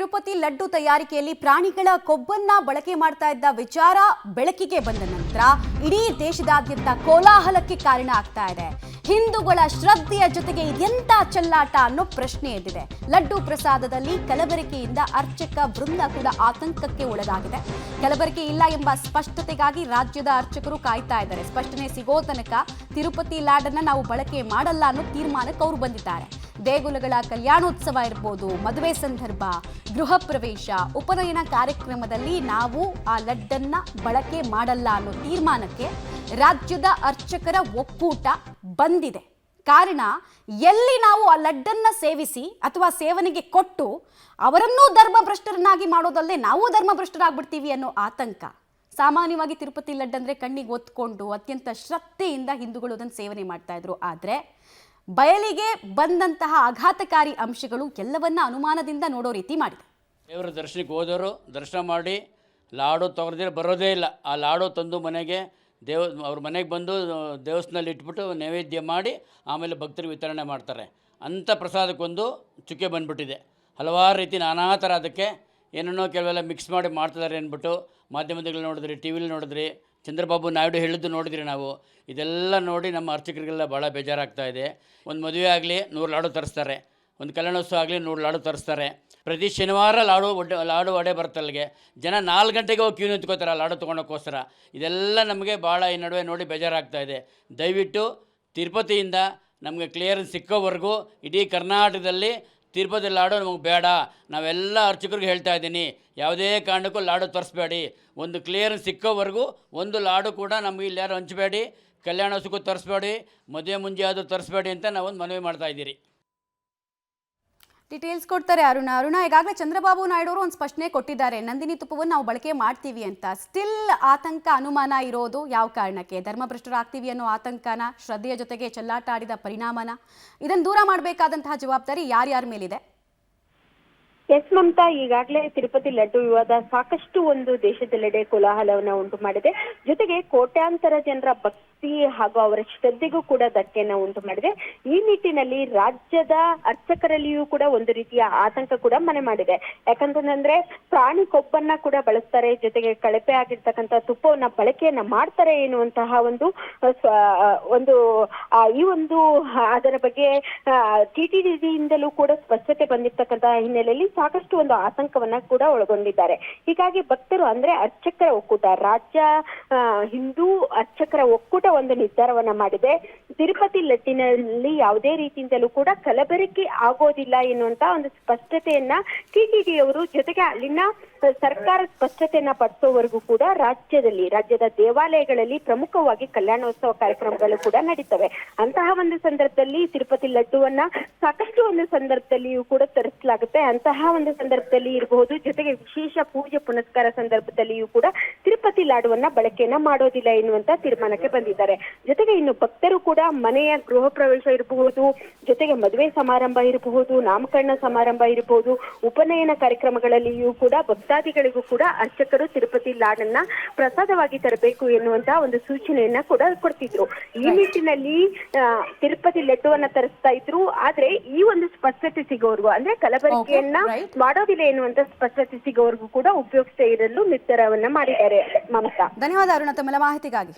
ತಿರುಪತಿ ಲಡ್ಡು ತಯಾರಿಕೆಯಲ್ಲಿ ಪ್ರಾಣಿಗಳ ಕೊಬ್ಬನ್ನ ಬಳಕೆ ಮಾಡ್ತಾ ಇದ್ದ ವಿಚಾರ ಬೆಳಕಿಗೆ ಬಂದ ನಂತರ ಇಡೀ ದೇಶದಾದ್ಯಂತ ಕೋಲಾಹಲಕ್ಕೆ ಕಾರಣ ಆಗ್ತಾ ಇದೆ. ಹಿಂದೂಗಳ ಶ್ರದ್ಧೆಯ ಜೊತೆಗೆ ಇದೆಂತ ಚೆಲ್ಲಾಟ ಅನ್ನೋ ಪ್ರಶ್ನೆ ಎದ್ದಿದೆ. ಲಡ್ಡು ಪ್ರಸಾದದಲ್ಲಿ ಕಲಬೆರಕೆಯಿಂದ ಅರ್ಚಕ ವೃಂದ ಕೂಡ ಆತಂಕಕ್ಕೆ ಒಳಗಾಗಿದೆ. ಕಲಬೆರಕೆ ಇಲ್ಲ ಎಂಬ ಸ್ಪಷ್ಟತೆಗಾಗಿ ರಾಜ್ಯದ ಅರ್ಚಕರು ಕಾಯ್ತಾ ಇದ್ದಾರೆ. ಸ್ಪಷ್ಟನೆ ಸಿಗೋ ತನಕ ತಿರುಪತಿ ಲಾಡನ್ನ ನಾವು ಬಳಕೆ ಮಾಡಲ್ಲ ಅನ್ನೋ ತೀರ್ಮಾನಕ್ಕೆ ಅವರು ಬಂದಿದ್ದಾರೆ. ದೇಗುಲಗಳ ಕಲ್ಯಾಣೋತ್ಸವ ಇರಬಹುದು, ಮದುವೆ ಸಂದರ್ಭ, ಗೃಹ ಪ್ರವೇಶ, ಉಪನಯನ ಕಾರ್ಯಕ್ರಮದಲ್ಲಿ ನಾವು ಆ ಲಡ್ಡನ್ನ ಬಳಕೆ ಮಾಡಲ್ಲ ಅನ್ನೋ ತೀರ್ಮಾನಕ್ಕೆ ರಾಜ್ಯದ ಅರ್ಚಕರ ಒಕ್ಕೂಟ ಬಂದಿದೆ. ಕಾರಣ, ಎಲ್ಲಿ ನಾವು ಆ ಲಡ್ಡನ್ನ ಸೇವಿಸಿ ಅಥವಾ ಸೇವನೆಗೆ ಕೊಟ್ಟು ಅವರನ್ನೂ ಧರ್ಮಭ್ರಷ್ಟರನ್ನಾಗಿ ಮಾಡೋದಲ್ಲದೆ ನಾವು ಧರ್ಮಭ್ರಷ್ಟರಾಗ್ಬಿಡ್ತೀವಿ ಅನ್ನೋ ಆತಂಕ. ಸಾಮಾನ್ಯವಾಗಿ ತಿರುಪತಿ ಲಡ್ಡಂದ್ರೆ ಕಣ್ಣಿಗೆ ಒತ್ಕೊಂಡು ಅತ್ಯಂತ ಶ್ರದ್ಧೆಯಿಂದ ಹಿಂದೂಗಳು ಅದನ್ನು ಸೇವನೆ ಮಾಡ್ತಾ ಇದ್ರು. ಆದರೆ ಬಯಲಿಗೆ ಬಂದಂತಹ ಆಘಾತಕಾರಿ ಅಂಶಗಳು ಎಲ್ಲವನ್ನ ಅನುಮಾನದಿಂದ ನೋಡೋ ರೀತಿ ಮಾಡಿದೆ. ದೇವರ ದರ್ಶನಕ್ಕೆ ಹೋದವರು ದರ್ಶನ ಮಾಡಿ ಲಾಡು ತೊಗೊಳ್ದಿರ ಬರೋದೇ ಇಲ್ಲ. ಆ ಲಾಡು ತಂದು ಮನೆಗೆ ಅವ್ರ ಮನೆಗೆ ಬಂದು ದೇವಸ್ಥಾನದಲ್ಲಿ ಇಟ್ಬಿಟ್ಟು ನೈವೇದ್ಯ ಮಾಡಿ ಆಮೇಲೆ ಭಕ್ತರಿಗೆ ವಿತರಣೆ ಮಾಡ್ತಾರೆ. ಅಂಥ ಪ್ರಸಾದಕ್ಕೊಂದು ಚುಕ್ಕೆ ಬಂದುಬಿಟ್ಟಿದೆ. ಹಲವಾರು ರೀತಿ ನಾನಾ ಥರ ಅದಕ್ಕೆ ಏನೇನೋ ಕೆಲವೆಲ್ಲ ಮಿಕ್ಸ್ ಮಾಡಿ ಮಾಡ್ತಿದ್ದಾರೆ ಅಂದ್ಬಿಟ್ಟು ಮಾಧ್ಯಮದಲ್ಲಿ ನೋಡಿದ್ರಿ, ಟಿ ವಿಲಿ ನೋಡಿದ್ರಿ, ಚಂದ್ರಬಾಬು ನಾಯ್ಡು ಹೇಳಿದ್ದು ನೋಡಿದ್ರಿ ನಾವು. ಇದೆಲ್ಲ ನೋಡಿ ನಮ್ಮ ಅರ್ಚಕರಿಗೆಲ್ಲ ಭಾಳ ಬೇಜಾರಾಗ್ತಾ ಇದೆ. ಒಂದು ಮದುವೆ ಆಗಲಿ 100 ಲಾಡು ತರಿಸ್ತಾರೆ, ಒಂದು ಕಲ್ಯಾಣೋತ್ಸವ ಆಗಲಿ 100 ಲಾಡು ತರಿಸ್ತಾರೆ. ಪ್ರತಿ ಶನಿವಾರ ಲಾಡು ವಡೆ ಬರುತ್ತೆ. ಅಲ್ಲಿಗೆ ಜನ 4 ಗಂಟೆಗೆ ಹೋಗಿ ಕ್ಯೂ ನಿಂತ್ಕೋತಾರೆ ಆ ಲಾಡು ತೊಗೊಳಕ್ಕೋಸ್ಕರ. ಇದೆಲ್ಲ ನಮಗೆ ಭಾಳ ಈ ನಡುವೆ ನೋಡಿ ಬೇಜಾರಾಗ್ತಾ ಇದೆ. ದಯವಿಟ್ಟು ತಿರುಪತಿಯಿಂದ ನಮಗೆ ಕ್ಲಿಯರೆನ್ಸ್ ಸಿಕ್ಕೋವರೆಗೂ ಇಡೀ ಕರ್ನಾಟಕದಲ್ಲಿ ತಿರುಪತಿ ಲಾಡು ನಮಗೆ ಬೇಡ. ನಾವೆಲ್ಲ ಅರ್ಚಕರಿಗೆ ಹೇಳ್ತಾ ಇದ್ದೀನಿ, ಯಾವುದೇ ಕಾರಣಕ್ಕೂ ಲಾಡು ತರಿಸ್ಬೇಡಿ. ಒಂದು ಕ್ಲಿಯರೆನ್ಸ್ ಸಿಕ್ಕೋವರೆಗೂ ಒಂದು ಲಾಡು ಕೂಡ ನಮಗೆ ಇಲ್ಲಿ ಯಾರು ಹಂಚಬೇಡಿ, ಕಲ್ಯಾಣೋತ್ಸವಕ್ಕೂ ತರಿಸ್ಬೇಡಿ, ಮದುವೆ ಮುಂಜೆ ಆದರೂ ತರಿಸ್ಬೇಡಿ ಅಂತ ನಾವೊಂದು ಮನವಿ ಮಾಡ್ತಾ ಇದ್ದೀರಿ. ಡೀಟೇಲ್ಸ್ ಕೊಡ್ತಾರೆ ಅರುಣ. ಈಗಾಗಲೇ ಚಂದ್ರಬಾಬು ನಾಯ್ಡು ಅವರು ಒಂದು ಸ್ಪಷ್ಟನೆ ಕೊಟ್ಟಿದ್ದಾರೆ, ನಂದಿನಿ ತುಪ್ಪವನ್ನು ನಾವು ಬಳಕೆ ಮಾಡ್ತೀವಿ ಅಂತ. ಸ್ಟಿಲ್ ಆತಂಕ, ಅನುಮಾನ ಇರೋದು ಯಾವ ಕಾರಣಕ್ಕೆ? ಧರ್ಮಭ್ರಷ್ಟರಾಗ್ತೀವಿ ಅನ್ನೋ ಆತಂಕನ, ಶ್ರದ್ಧೆಯ ಜೊತೆಗೆ ಚೆಲ್ಲಾಟ ಆಡಿದ ಪರಿಣಾಮನ, ಇದನ್ನು ದೂರ ಮಾಡಬೇಕಾದಂತಹ ಜವಾಬ್ದಾರಿ ಯಾರ್ಯಾರ ಮೇಲಿದೆ? ಎಸ್ ಮಮತಾ, ಈಗಾಗಲೇ ತಿರುಪತಿ ಲಡ್ಡು ವಿವಾದ ಸಾಕಷ್ಟು ಒಂದು ದೇಶದೆಲ್ಲೆಡೆ ಕೋಲಾಹಲವನ್ನ ಉಂಟು ಮಾಡಿದೆ. ಜೊತೆಗೆ ಕೋಟ್ಯಾಂತರ ಜನರ ಭಕ್ತಿ ಹಾಗೂ ಅವರ ಶ್ರದ್ಧೆಗೂ ಕೂಡ ಧಕ್ಕೆಯನ್ನ ಉಂಟು ಮಾಡಿದೆ. ಈ ನಿಟ್ಟಿನಲ್ಲಿ ರಾಜ್ಯದ ಅರ್ಚಕರಲ್ಲಿಯೂ ಕೂಡ ಒಂದು ರೀತಿಯ ಆತಂಕ ಕೂಡ ಮನೆ ಮಾಡಿದೆ. ಯಾಕಂತಂದ್ರೆ ಪ್ರಾಣಿ ಕೊಬ್ಬನ್ನ ಕೂಡ ಬಳಸ್ತಾರೆ, ಜೊತೆಗೆ ಕಳಪೆ ಆಗಿರ್ತಕ್ಕಂಥ ತುಪ್ಪವನ್ನ ಬಳಕೆಯನ್ನ ಮಾಡ್ತಾರೆ ಎನ್ನುವಂತಹ ಒಂದು ಈ ಒಂದು ಅದರ ಬಗ್ಗೆ ಟಿಟಿಡಿಯಿಂದಲೂ ಕೂಡ ಸ್ಪಷ್ಟತೆ ಬಂದಿರ್ತಕ್ಕಂತಹ ಹಿನ್ನೆಲೆಯಲ್ಲಿ ಸಾಕಷ್ಟು ಒಂದು ಆತಂಕವನ್ನ ಕೂಡ ಒಳಗೊಂಡಿದ್ದಾರೆ. ಹೀಗಾಗಿ ಭಕ್ತರು ಅಂದ್ರೆ ಅರ್ಚಕರ ಒಕ್ಕೂಟ, ರಾಜ್ಯ ಹಿಂದೂ ಅರ್ಚಕರ ಒಕ್ಕೂಟ ಒಂದು ನಿರ್ಧಾರವನ್ನ ಮಾಡಿದೆ. ತಿರುಪತಿ ಲಡ್ಡಿನಲ್ಲಿ ಯಾವುದೇ ರೀತಿಯಿಂದಲೂ ಕೂಡ ಕಲಬೆರಕೆ ಆಗೋದಿಲ್ಲ ಎನ್ನುವಂತ ಒಂದು ಸ್ಪಷ್ಟತೆಯನ್ನ ಟಿಟಿಡಿ ಅವರು, ಜೊತೆಗೆ ಅಲ್ಲಿನ ಸರ್ಕಾರ ಸ್ಪಷ್ಟತೆಯನ್ನ ಪಡಿಸೋವರೆಗೂ ಕೂಡ ರಾಜ್ಯದ ದೇವಾಲಯಗಳಲ್ಲಿ ಪ್ರಮುಖವಾಗಿ ಕಲ್ಯಾಣೋತ್ಸವ ಕಾರ್ಯಕ್ರಮಗಳು ಕೂಡ ನಡೀತವೆ. ಅಂತಹ ಒಂದು ಸಂದರ್ಭದಲ್ಲಿ ತಿರುಪತಿ ಲಡ್ಡುವನ್ನ ಸಾಕಷ್ಟು ಒಂದು ಸಂದರ್ಭದಲ್ಲಿಯೂ ಕೂಡ ತರಿಸಲಾಗುತ್ತೆ. ಅಂತಹ ಒಂದು ಸಂದರ್ಭದಲ್ಲಿ ಇರಬಹುದು, ಜೊತೆಗೆ ವಿಶೇಷ ಪೂಜೆ ಪುನಸ್ಕಾರ ಸಂದರ್ಭದಲ್ಲಿಯೂ ಕೂಡ ತಿರುಪತಿ ಲಾಡುವನ್ನ ಬಳಕೆಯನ್ನ ಮಾಡೋದಿಲ್ಲ ಎನ್ನುವಂತ ತೀರ್ಮಾನಕ್ಕೆ ಬಂದಿದ್ದಾರೆ. ಜೊತೆಗೆ ಇನ್ನು ಭಕ್ತರು ಕೂಡ ಮನೆಯ ಗೃಹ ಪ್ರವೇಶ ಇರಬಹುದು, ಜೊತೆಗೆ ಮದುವೆ ಸಮಾರಂಭ ಇರಬಹುದು, ನಾಮಕರಣ ಸಮಾರಂಭ ಇರಬಹುದು, ಉಪನಯನ ಕಾರ್ಯಕ್ರಮಗಳಲ್ಲಿಯೂ ಕೂಡ ಭಕ್ತಾದಿಗಳಿಗೂ ಕೂಡ ಅರ್ಚಕರು ತಿರುಪತಿ ಲಾಡನ್ನ ಪ್ರಸಾದವಾಗಿ ತರಬೇಕು ಎನ್ನುವಂತಹ ಒಂದು ಸೂಚನೆಯನ್ನ ಕೂಡ ಕೊಡ್ತಿದ್ರು. ಈ ನಿಟ್ಟಿನಲ್ಲಿ ತಿರುಪತಿ ಲಡ್ಡುವನ್ನ ತರಿಸ್ತಾ ಇದ್ರು. ಆದ್ರೆ ಈ ಒಂದು ಸ್ಪಷ್ಟತೆ ಸಿಗೋವರೆಗೂ, ಅಂದ್ರೆ ಕಲಬೆರಕೆಯನ್ನ ಮಾಡೋದಿಲ್ಲ ಎನ್ನುವಂತ ಸ್ಪಷ್ಟತೆ ಸಿಗೋವರೆಗೂ ಕೂಡ ಉಪಯೋಗಿಸ್ತಾ ಇರಲು ನಿರ್ಧಾರವನ್ನ ಮಾಡಿದ್ದಾರೆ. ಮಮತಾ, ಧನ್ಯವಾದ ಅರುಣ ತಮ್ಮೆಲ್ಲ ಮಾಹಿತಿಗಾಗಿ.